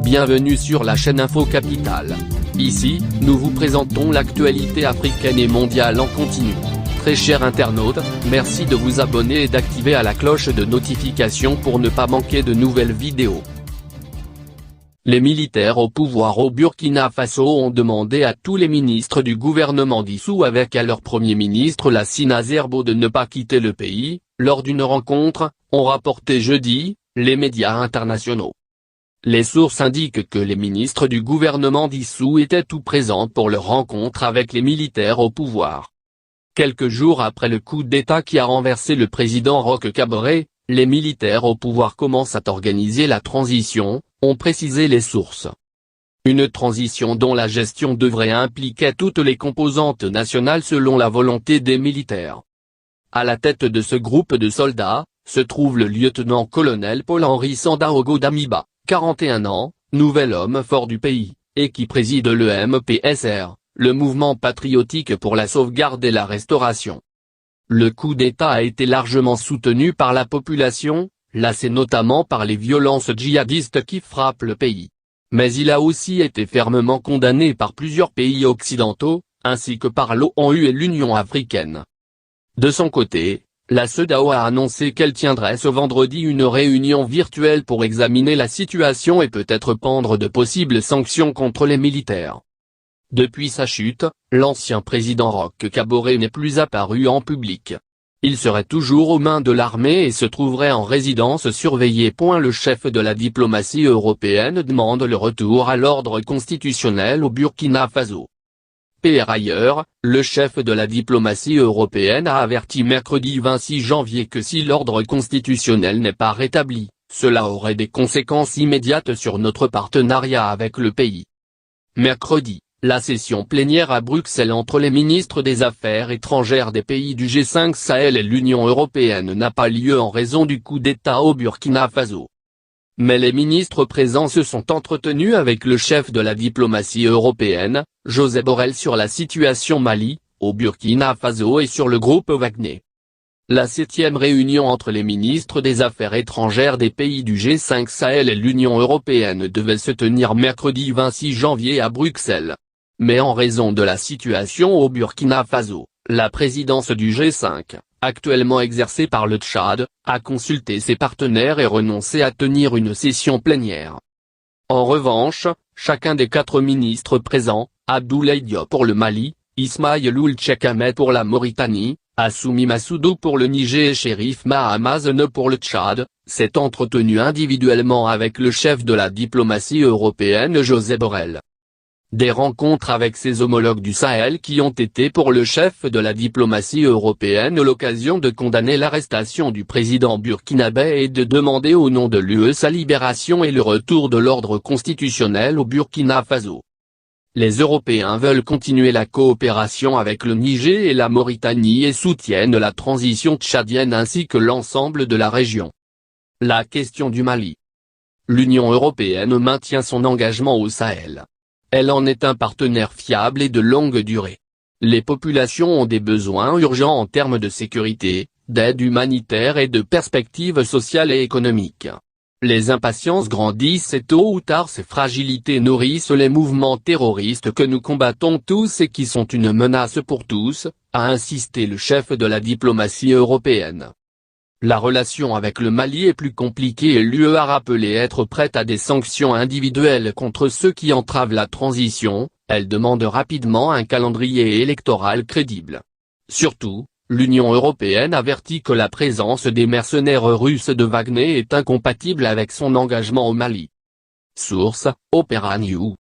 Bienvenue sur la chaîne Info Capitale. Ici, nous vous présentons l'actualité africaine et mondiale en continu. Très chers internautes, merci de vous abonner et d'activer la cloche de notification pour ne pas manquer de nouvelles vidéos. Les militaires au pouvoir au Burkina Faso ont demandé à tous les ministres du gouvernement dissous avec à leur premier ministre Lassina Zerbo de ne pas quitter le pays, lors d'une rencontre, ont rapporté jeudi, les médias internationaux. Les sources indiquent que les ministres du gouvernement dissous étaient tout présents pour leur rencontre avec les militaires au pouvoir. Quelques jours après le coup d'État qui a renversé le président Roch Kaboré, les militaires au pouvoir commencent à organiser la transition, ont précisé les sources. Une transition dont la gestion devrait impliquer toutes les composantes nationales selon la volonté des militaires. À la tête de ce groupe de soldats, se trouve le lieutenant-colonel Paul-Henri Sandaogo Damiba, 41 ans, nouvel homme fort du pays, et qui préside le MPSR, le mouvement patriotique pour la sauvegarde et la restauration. Le coup d'État a été largement soutenu par la population, lassée notamment par les violences djihadistes qui frappent le pays. Mais il a aussi été fermement condamné par plusieurs pays occidentaux, ainsi que par l'ONU et l'Union africaine. De son côté, la CEDEAO a annoncé qu'elle tiendrait ce vendredi une réunion virtuelle pour examiner la situation et peut-être prendre de possibles sanctions contre les militaires. Depuis sa chute, l'ancien président Roch Kaboré n'est plus apparu en public. Il serait toujours aux mains de l'armée et se trouverait en résidence surveillée. Le chef de la diplomatie européenne demande le retour à l'ordre constitutionnel au Burkina Faso. Par ailleurs, le chef de la diplomatie européenne a averti mercredi 26 janvier que si l'ordre constitutionnel n'est pas rétabli, cela aurait des conséquences immédiates sur notre partenariat avec le pays. Mercredi, la session plénière à Bruxelles entre les ministres des Affaires étrangères des pays du G5 Sahel et l'Union européenne n'a pas lieu en raison du coup d'État au Burkina Faso. Mais les ministres présents se sont entretenus avec le chef de la diplomatie européenne, Josep Borrell, sur la situation Mali, au Burkina Faso et sur le groupe Wagner. La 7e réunion entre les ministres des Affaires étrangères des pays du G5 Sahel et l'Union européenne devait se tenir mercredi 26 janvier à Bruxelles. Mais en raison de la situation au Burkina Faso, la présidence du G5, actuellement exercée par le Tchad, a consulté ses partenaires et renoncé à tenir une session plénière. En revanche, chacun des 4 ministres présents, Abdoulaye Diop pour le Mali, Ismaïl Ould Cheikh Ahmed pour la Mauritanie, Assoumi Massoudou pour le Niger et Chérif Mahamazene pour le Tchad, s'est entretenu individuellement avec le chef de la diplomatie européenne Josep Borrell. Des rencontres avec ses homologues du Sahel qui ont été pour le chef de la diplomatie européenne l'occasion de condamner l'arrestation du président burkinabé et de demander au nom de l'UE sa libération et le retour de l'ordre constitutionnel au Burkina Faso. Les Européens veulent continuer la coopération avec le Niger et la Mauritanie et soutiennent la transition tchadienne ainsi que l'ensemble de la région. La question du Mali. L'Union européenne maintient son engagement au Sahel. Elle en est un partenaire fiable et de longue durée. Les populations ont des besoins urgents en termes de sécurité, d'aide humanitaire et de perspectives sociales et économiques. Les impatiences grandissent et tôt ou tard ces fragilités nourrissent les mouvements terroristes que nous combattons tous et qui sont une menace pour tous, a insisté le chef de la diplomatie européenne. La relation avec le Mali est plus compliquée et l'UE a rappelé être prête à des sanctions individuelles contre ceux qui entravent la transition. Elle demande rapidement un calendrier électoral crédible. Surtout, l'Union européenne avertit que la présence des mercenaires russes de Wagner est incompatible avec son engagement au Mali. Source, Opera News.